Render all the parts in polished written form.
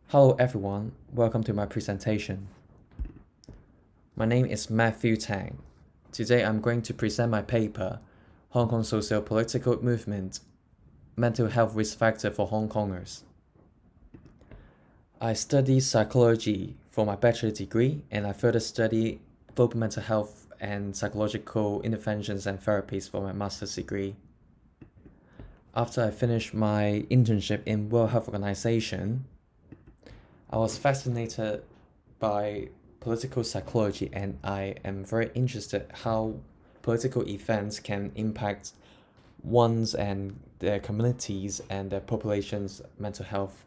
Hello everyone, welcome to my presentation. My name is Matthew Tang. Today I'm going to present my paper, Hong Kong Socio-Political Movement, Mental Health Risk Factor for Hong Kongers. I study psychology for my bachelor degree and I further study global mental health and psychological interventions and therapies for my master's degree. After I finished my internship in World Health Organization, I was fascinated by political psychology and I am very interested how political events can impact one's and their communities and their population's mental health.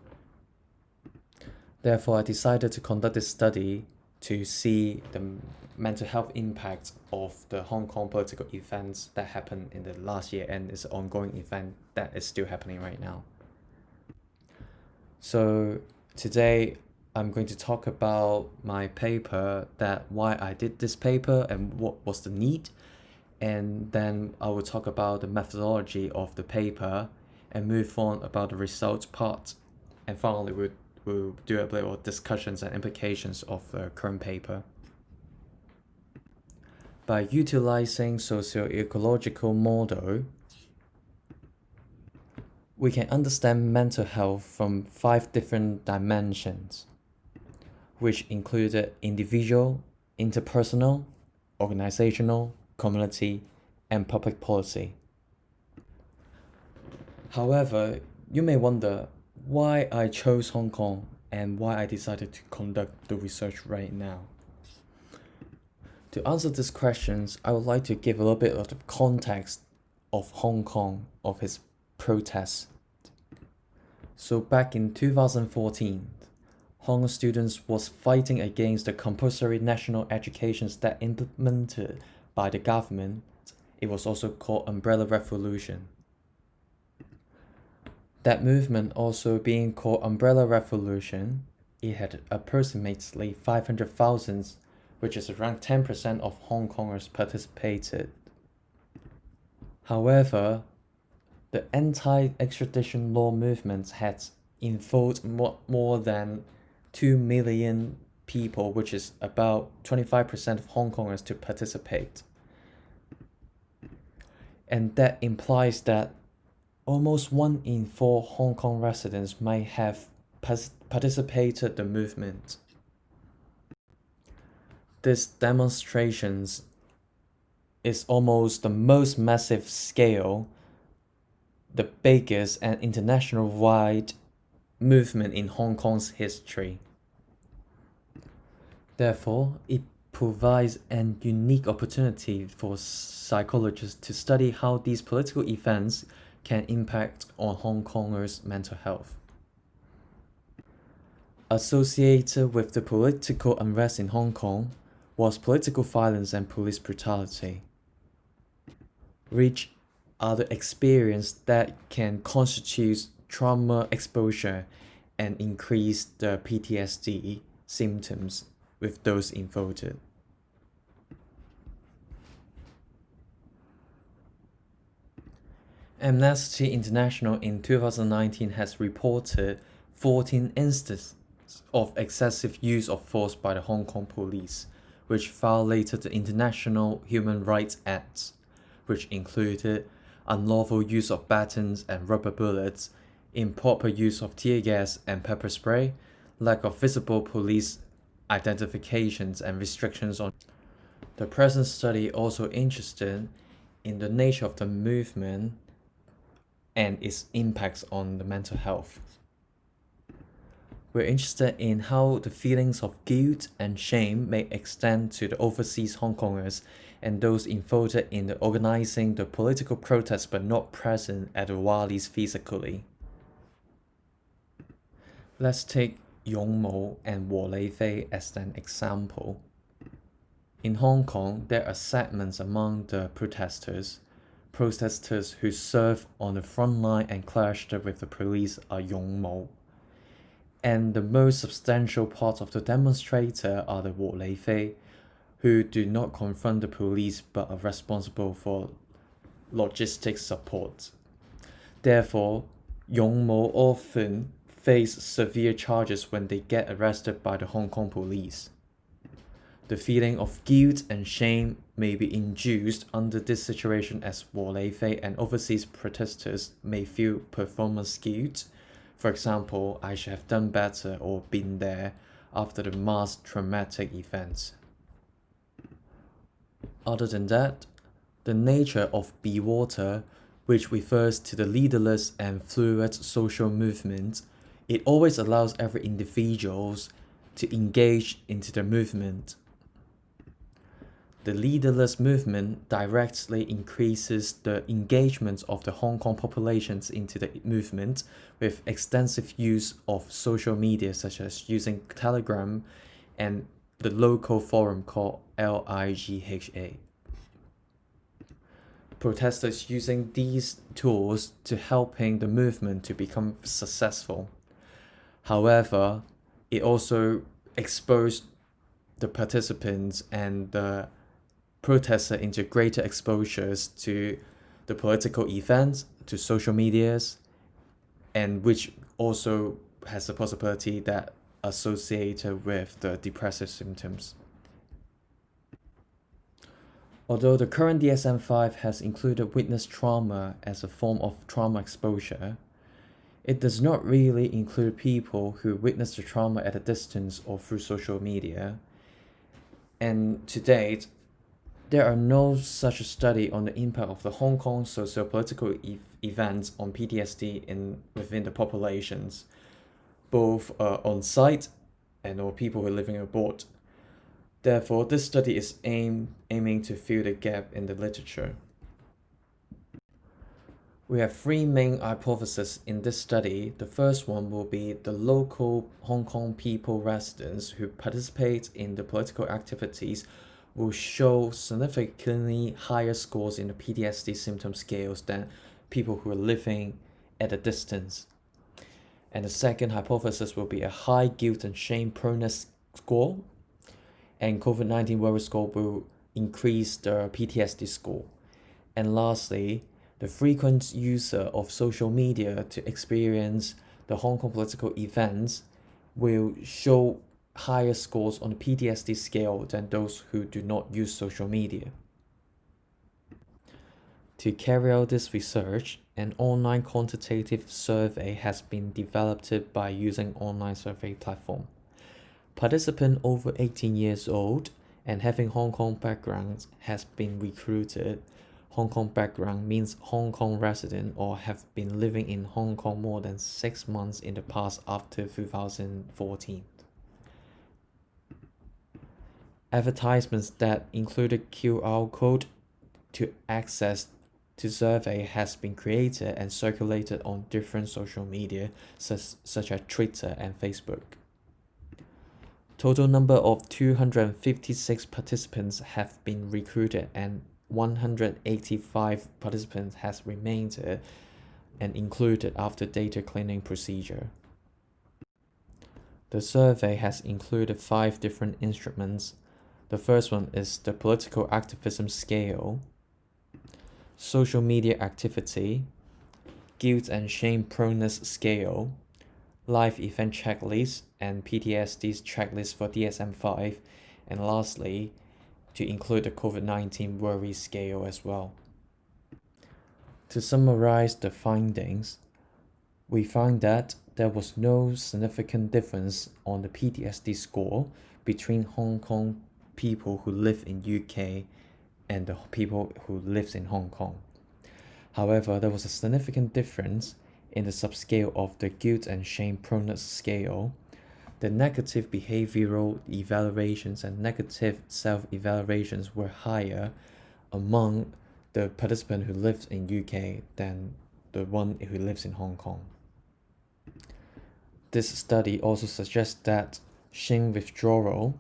Therefore, I decided to conduct this study to see the mental health impact of the Hong Kong political events that happened in the last year and is an ongoing event that is still happening right now. So today I'm going to talk about my paper, that why I did this paper and what was the need, and then I will talk about the methodology of the paper and move on about the results part, and finally we'll do a bit of discussions and implications of the current paper. By utilizing socio-ecological model, we can understand mental health from 5 different dimensions, which included individual, interpersonal, organizational, community, and public policy. However, you may wonder why I chose Hong Kong and why I decided to conduct the research right now. To answer these questions, I would like to give a little bit of the context of Hong Kong, of its protests. So back in 2014, Hong Kong students was fighting against the compulsory national education that implemented by the government. It was also called Umbrella Revolution. That movement also being called Umbrella Revolution, it had approximately 500,000, which is around 10% of Hong Kongers participated. However, the anti-extradition law movement had involved more than 2 million people, which is about 25% of Hong Kongers to participate. And that implies that almost 1 in 4 Hong Kong residents might have participated the movement. This demonstrations is almost the most massive scale, the biggest and international-wide movement in Hong Kong's history. Therefore, it provides an unique opportunity for psychologists to study how these political events can impact on Hong Kongers' mental health. Associated with the political unrest in Hong Kong was political violence and police brutality, which are the experience that can constitute trauma exposure and increase the PTSD symptoms with those involved. Amnesty International in 2019 has reported 14 instances of excessive use of force by the Hong Kong police, which violated the International Human Rights Act, which included unlawful use of batons and rubber bullets, improper use of tear gas and pepper spray, lack of visible police identifications and restrictions on. The present study also interested in the nature of the movement and its impacts on the mental health. We're interested in how the feelings of guilt and shame may extend to the overseas Hong Kongers and those involved in the organizing the political protests but not present at the rallies physically. Let's take Yong Mo and Wo Lei Fei as an example. In Hong Kong, there are segments among the protesters who serve on the front line and clashed with the police are Yong Mo. And the most substantial part of the demonstrator are the Wo Lei Fei, who do not confront the police but are responsible for logistics support. Therefore, Yong Mo often face severe charges when they get arrested by the Hong Kong police. The feeling of guilt and shame may be induced under this situation as Wo Fei and overseas protesters may feel performance guilt. For example, I should have done better or been there after the mass traumatic events. Other than that, the nature of Be Water, which refers to the leaderless and fluid social movement, it always allows every individual to engage into the movement. The leaderless movement directly increases the engagement of the Hong Kong populations into the movement with extensive use of social media such as using Telegram and the local forum called LIGHA. Protesters using these tools to helping the movement to become successful. However, it also exposed the participants and the protester into greater exposures to the political events, to social medias, and which also has the possibility that associated with the depressive symptoms. Although the current DSM-5 has included witness trauma as a form of trauma exposure, it does not really include people who witness the trauma at a distance or through social media. And to date, there are no such study on the impact of the Hong Kong socio-political events on PTSD within the populations, both on site and or people who are living abroad. Therefore, this study is aiming to fill the gap in the literature. We have three main hypotheses in this study. The first one will be the local Hong Kong people residents who participate in the political activities will show significantly higher scores in the PTSD symptom scales than people who are living at a distance. And the second hypothesis will be a high guilt and shame proneness score, and COVID-19 worry score will increase the PTSD score. And lastly, the frequent user of social media to experience the Hong Kong political events will show higher scores on the PTSD scale than those who do not use social media. To carry out this research, an online quantitative survey has been developed by using online survey platform. Participants over 18 years old and having Hong Kong backgrounds has been recruited. Hong Kong background means Hong Kong resident or have been living in Hong Kong more than 6 months in the past after 2014. Advertisements that included QR code to access to survey has been created and circulated on different social media such as Twitter and Facebook. Total number of 256 participants have been recruited and 185 participants has remained and included after data cleaning procedure. The survey has included 5 different instruments. The first one is the political activism scale, social media activity, guilt and shame proneness scale, life event checklist, and PTSD checklist for DSM-5, and lastly, to include the COVID-19 worry scale as well. To summarize the findings, we find that there was no significant difference on the PTSD score between Hong Kong people who live in UK and the people who lives in Hong Kong. However, there was a significant difference in the subscale of the guilt and shame proneness scale. The negative behavioral evaluations and negative self-evaluations were higher among the participant who lives in UK than the one who lives in Hong Kong. This study also suggests that shame withdrawal,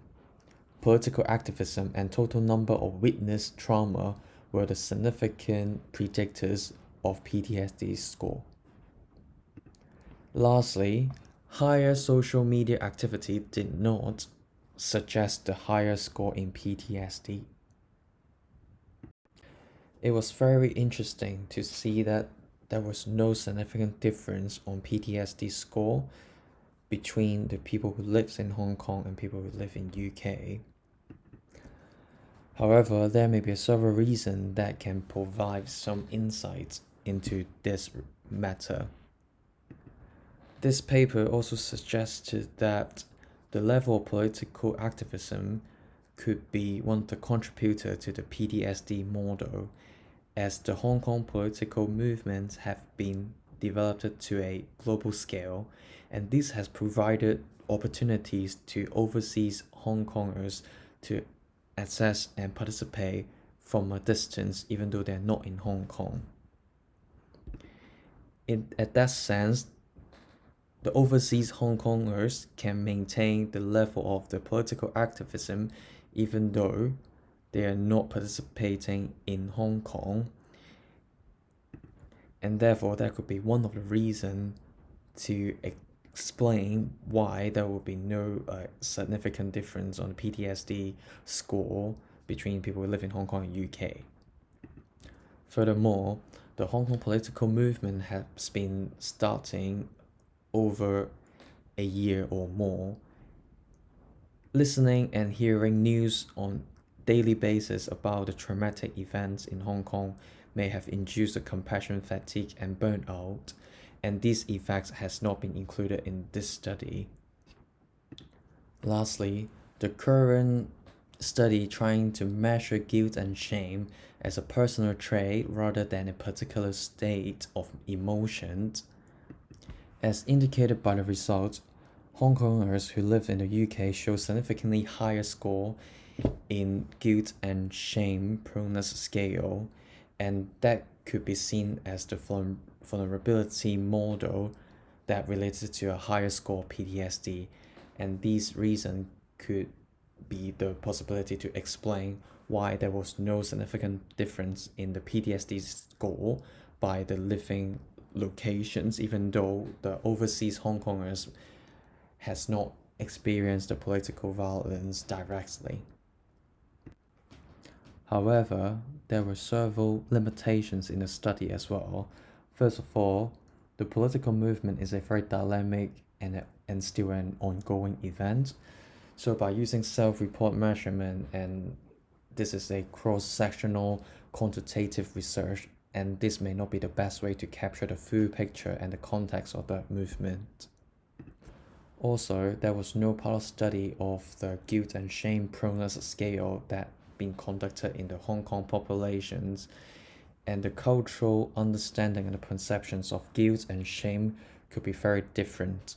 political activism, and total number of witness trauma were the significant predictors of PTSD score. Lastly, higher social media activity did not suggest the higher score in PTSD. It was very interesting to see that there was no significant difference on PTSD score between the people who lives in Hong Kong and people who live in UK. However, there may be several reasons that can provide some insight into this matter. This paper also suggested that the level of political activism could be one of the contributors to the PTSD model, as the Hong Kong political movements have been developed to a global scale, and this has provided opportunities to overseas Hong Kongers to access and participate from a distance, even though they're not in Hong Kong. At that sense, the overseas Hong Kongers can maintain the level of the political activism even though they are not participating in Hong Kong. And therefore, that could be one of the reasons to explain why there will be no significant difference on the PTSD score between people who live in Hong Kong and UK. Furthermore, the Hong Kong political movement has been starting over a year or more. Listening and hearing news on daily basis about the traumatic events in Hong Kong may have induced a compassion fatigue and burnout, and these effects has not been included in this study. Lastly, the current study trying to measure guilt and shame as a personal trait rather than a particular state of emotions. As indicated by the results, Hong Kongers who live in the UK show significantly higher score in guilt and shame proneness scale, and that could be seen as the vulnerability model that related to a higher score PTSD, and these reasons could be the possibility to explain why there was no significant difference in the PTSD score by the living locations, even though the overseas Hong Kongers has not experienced the political violence directly. However, there were several limitations in the study as well. First of all, the political movement is a very dynamic and still an ongoing event. So by using self-report measurement, and this is a cross-sectional quantitative research, and this may not be the best way to capture the full picture and the context of the movement. Also, there was no pilot study of the guilt and shame proneness scale that been conducted in the Hong Kong populations, and the cultural understanding and the perceptions of guilt and shame could be very different.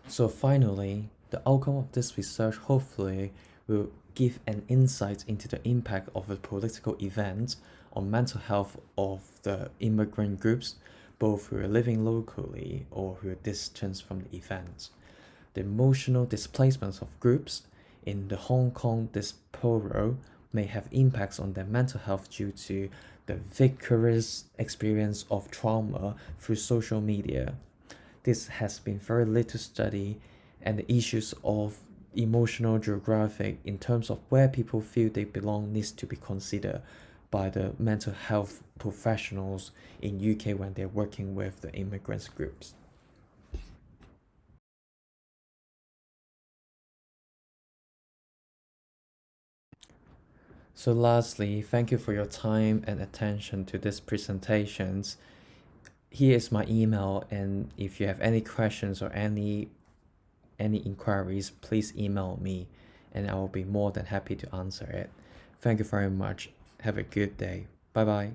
So finally, the outcome of this research hopefully will give an insight into the impact of a political event on mental health of the immigrant groups, both who are living locally or who are distant from the event. The emotional displacements of groups in the Hong Kong diaspora may have impacts on their mental health due to the vicarious experience of trauma through social media. This has been very little study, and the issues of emotional geographic in terms of where people feel they belong needs to be considered by the mental health professionals in UK when they're working with the immigrants groups. So lastly, thank you for your time and attention to these presentations. Here is my email, and if you have any questions or any inquiries, please email me and I will be more than happy to answer it. Thank you very much. Have a good day. Bye bye.